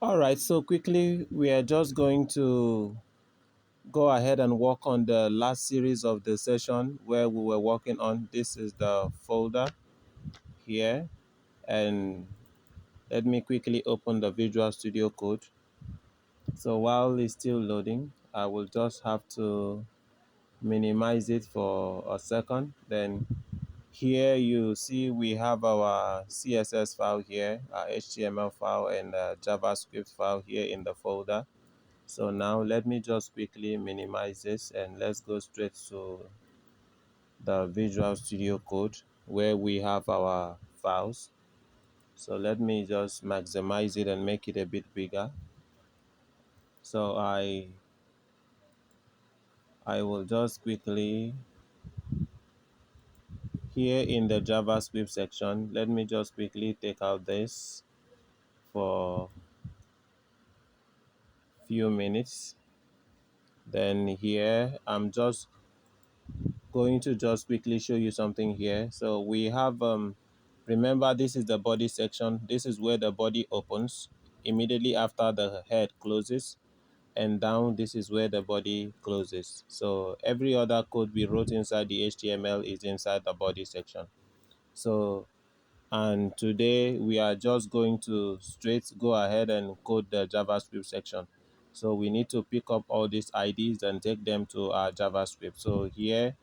All right, so quickly, we are just going to go ahead and work on the last series of the session where we were working on. This is the folder here, and let me quickly open the Visual Studio Code. So while it's still loading, I will just have to minimize it for a second. Then here you see we have our CSS file here, our HTML file, and a JavaScript file here in the folder. So now let me just quickly minimize this and let's go straight to the Visual Studio Code where we have our files. So let me just maximize it and make it a bit bigger. So I will just quickly, here in the JavaScript section, let me just quickly take out this for few minutes. Then here I'm just going to just quickly show you something here. So we have remember, this is the body section. This is where the body opens immediately after the head closes, and down this is where the body closes. So every other code we wrote inside the HTML is inside the body section. So, and today we are just going to straight go ahead and code the JavaScript section. So we need to pick up all these IDs and take them to our JavaScript. So here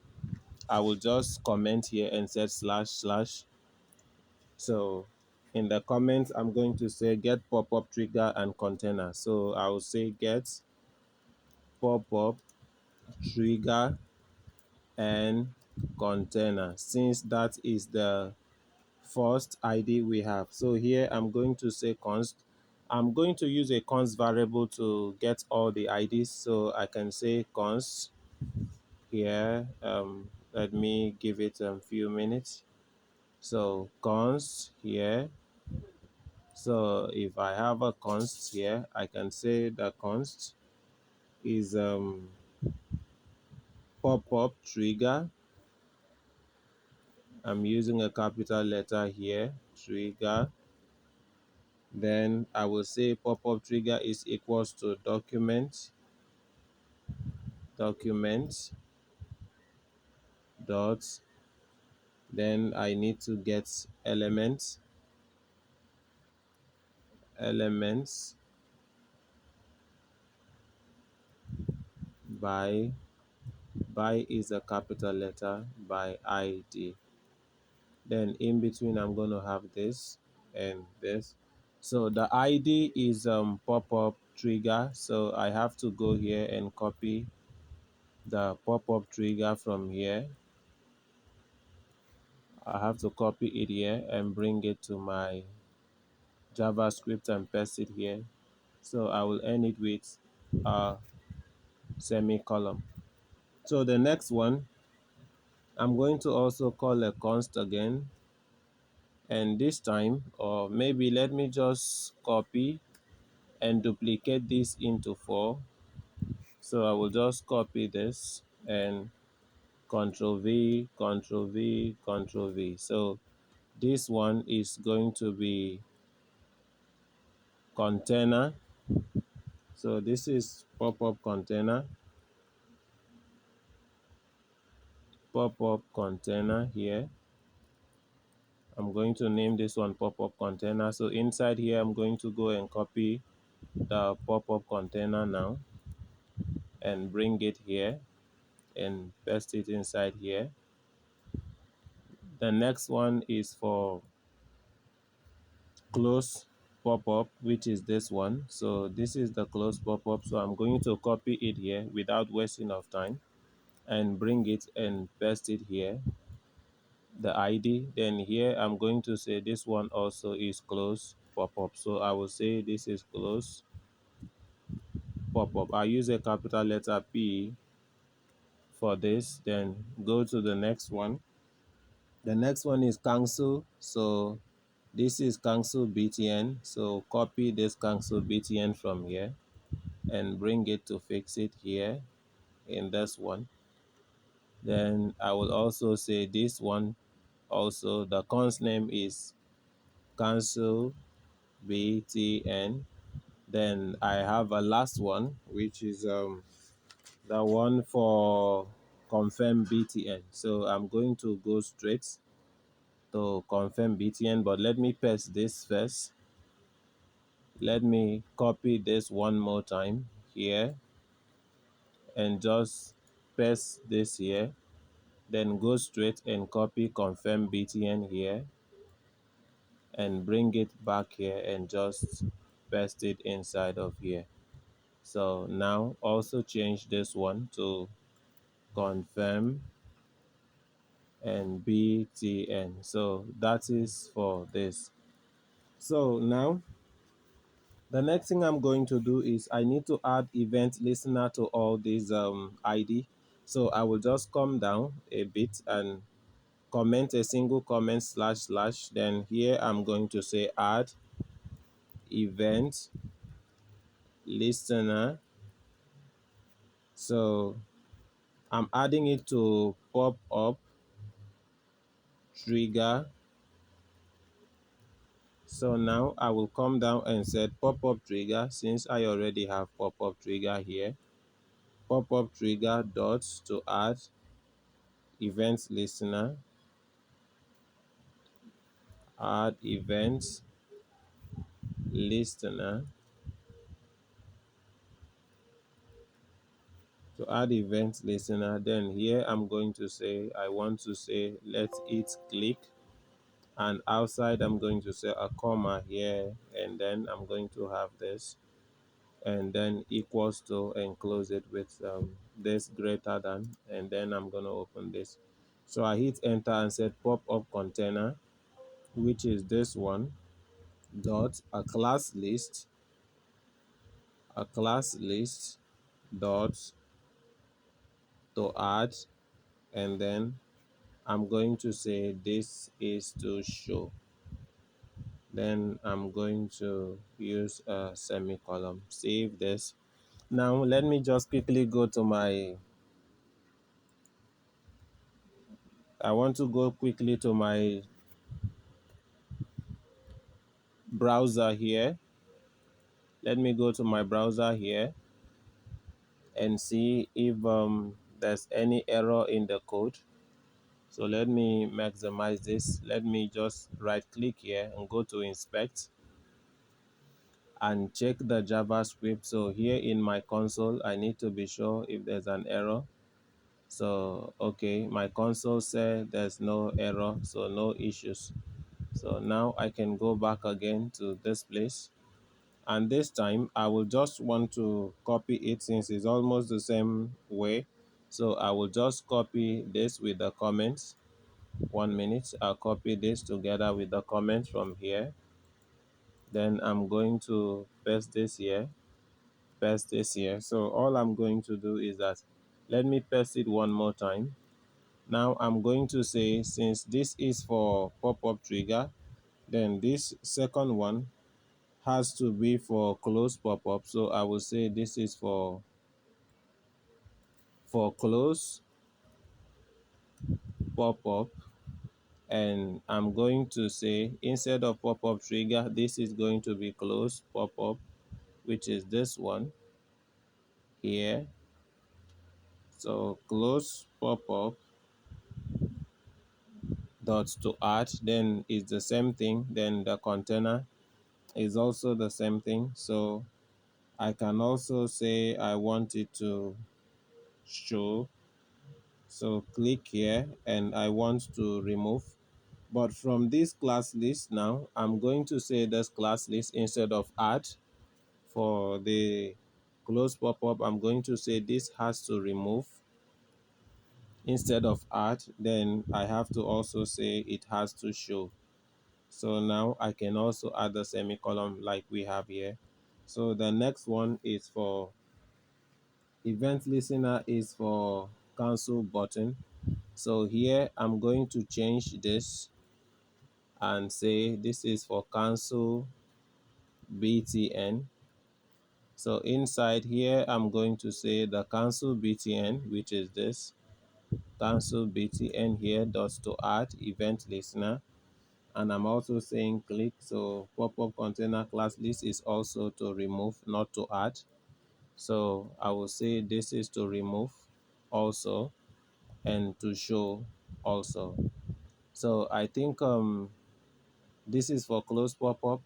I will just comment here and set slash slash. So in the comments, I'm going to say get pop-up trigger and container. So I will say get pop-up trigger and container, since that is the first ID we have. So here I'm going to say const. I'm going to use a const variable to get all the IDs. So I can say const here. Let me give it a few minutes. So const here. So if I have a const here, I can say the const is pop-up trigger. I'm using a capital letter here, trigger. Then I will say pop-up trigger is equals to document dot. Then I need to get elements by is a capital letter by ID. Then in between I'm going to have this and this. So the ID is pop-up trigger. So I have to go here and copy the pop-up trigger from here. I have to copy it here and bring it to my JavaScript and paste it here. So I will end it with a semicolon. So the next one, I'm going to also call a const again. And this time, or maybe let me just copy and duplicate this into 4. So I will just copy this and Control V, Control V, Control V. So this one is going to be container. So this is pop-up container, pop-up container here. I'm going to name this one pop-up container. So inside here, I'm going to go and copy the pop-up container now and bring it here and paste it inside here. The next one is for close pop-up, which is this one. So this is the close pop-up. So I'm going to copy it here without wasting of time and bring it and paste it here, the ID. Then here I'm going to say this one also is close pop-up. So I will say this is close pop-up. I use a capital letter P for this. Then go to the next one. The next one is cancel. So this is cancel btn. So copy this cancel btn from here and bring it to fix it here in this one. Then I will also say this one also, the const name is cancel btn Then I have a last one, which is the one for confirm btn. So I'm going to go straight to confirm btn, but let me paste this first. Let me copy this one more time here and just paste this here, then go straight and copy confirm btn here and bring it back here and just paste it inside of here. So now also change this one to confirm and btn. So that is for this. So now the next thing I'm going to do is I need to add event listener to all these ID. So I will just come down a bit and comment a single comment slash slash. Then here I'm going to say add event listener. So I'm adding it to pop up trigger. So now I will come down and set pop up trigger, since I already have pop up trigger here. Pop up trigger dots to add event listener. Add event listener. To add event listener, then here I'm going to say I want to say let it click, and outside I'm going to say a comma here, and then I'm going to have this, and then equals to, and close it with this greater than, and then I'm going to open this. So I hit enter and set pop up container, which is this one, dot a class list dot to add, and then I'm going to say this is to show. Then I'm going to use a semicolon. Save this. Now let me just quickly go to I want to go quickly to my browser here. Let me go to my browser here and see if there's any error in the code. So let me maximize this. Let me just right click here and go to inspect and check the JavaScript. So here in my console, I need to be sure if there's an error. So okay, my console said there's no error, so no issues. So now I can go back again to this place, and this time I will just want to copy it since it's almost the same way. So I will just copy this with the comments. 1 minute, I'll copy this together with the comments from here. Then I'm going to paste this here, paste this here. So all I'm going to do is that, let me paste it one more time. Now I'm going to say, since this is for pop-up trigger, then this second one has to be for close pop-up. So I will say this is for close pop-up, and I'm going to say instead of pop-up trigger, this is going to be close pop-up, which is this one here. So close pop-up dot to add, then is the same thing. Then the container is also the same thing. So I can also say I want it to show. So click here and I want to remove. But from this class list now, I'm going to say this class list instead of add. For the close pop-up, I'm going to say this has to remove instead of add. Then I have to also say it has to show. So now I can also add a semicolon like we have here. So the next one is for event listener, is for cancel button. So here I'm going to change this and say this is for cancel btn. So inside here I'm going to say the cancel btn, which is this cancel btn here, dots to add event listener. and I'm also saying click. So pop-up container class list is also to remove, not to add. So I will say this is to remove also, and to show also. So I think this is for close pop-up,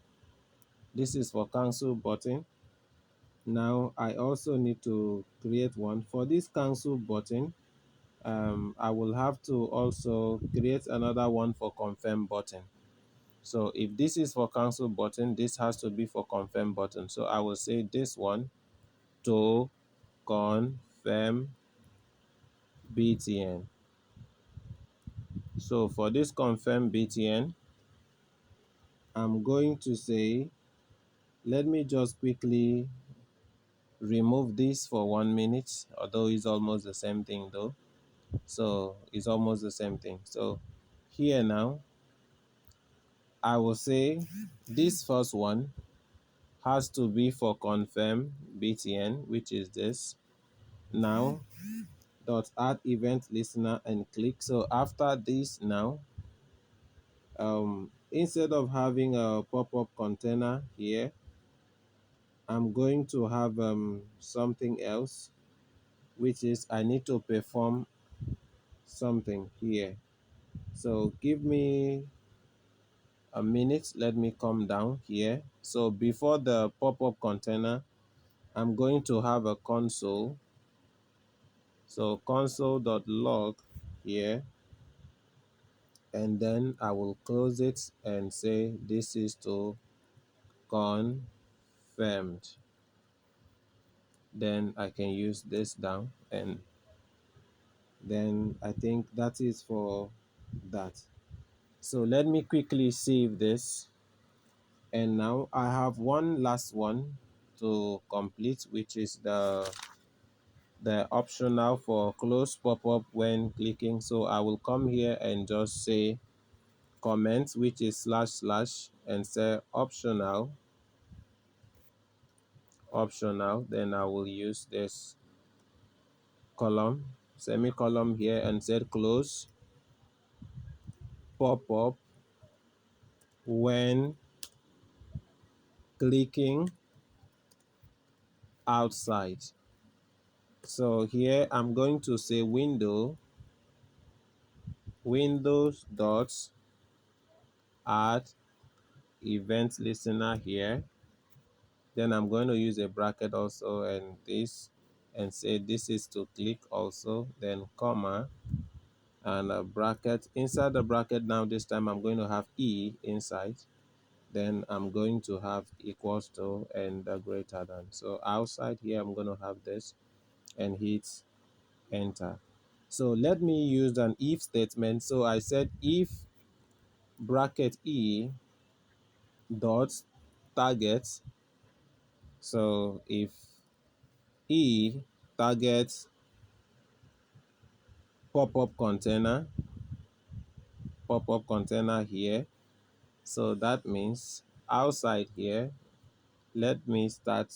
this is for cancel button. Now I also need to create one for this cancel button. I will have to also create another one for confirm button. So if this is for cancel button, this has to be for confirm button. So I will say this one to confirm BTN. So for this confirm BTN, I'm going to say, let me just quickly remove this for 1 minute, although it's almost the same thing though. So it's almost the same thing. So here now, I will say this first one has to be for confirm BTN, which is this. Now dot add event listener and click. So after this now, instead of having a pop-up container here, I'm going to have something else, which is I need to perform something here. So give me a minute, let me come down here. So before the pop-up container, I'm going to have a console. So console.log here, and then I will close it and say this is to confirmed. Then I can use this down, and then I think that is for that. So let me quickly save this, and now I have one last one to complete, which is the optional for close pop-up when clicking. So I will come here and just say comment, which is / and say optional. Then I will use this column, semicolon here, and say close pop-up when clicking outside. So here I'm going to say windows dot add event listener here. Then I'm going to use a bracket also, and this, and say this is to click also, then comma, and a bracket. Inside the bracket now, this time I'm going to have e inside. Then I'm going to have equals to and greater than. So outside here I'm going to have this, and hit enter. So let me use an if statement. So I said if bracket e dot target. So if e target pop-up container here, so that means outside here, let me start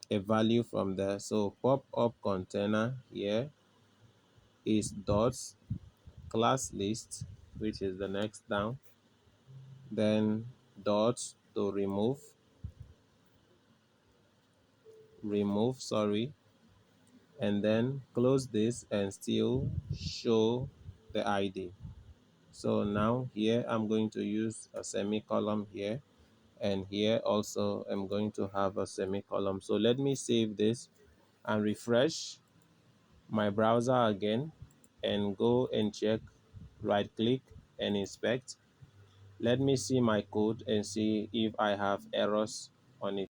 a value from there. So pop-up container here is dot class list, which is the next down, then dot to remove, sorry, and then close this and still show the ID. So now here I'm going to use a semicolon here, and here also I'm going to have a semicolon. So let me save this and refresh my browser again and go and check, right click and inspect. Let me see my code and see if I have errors on it.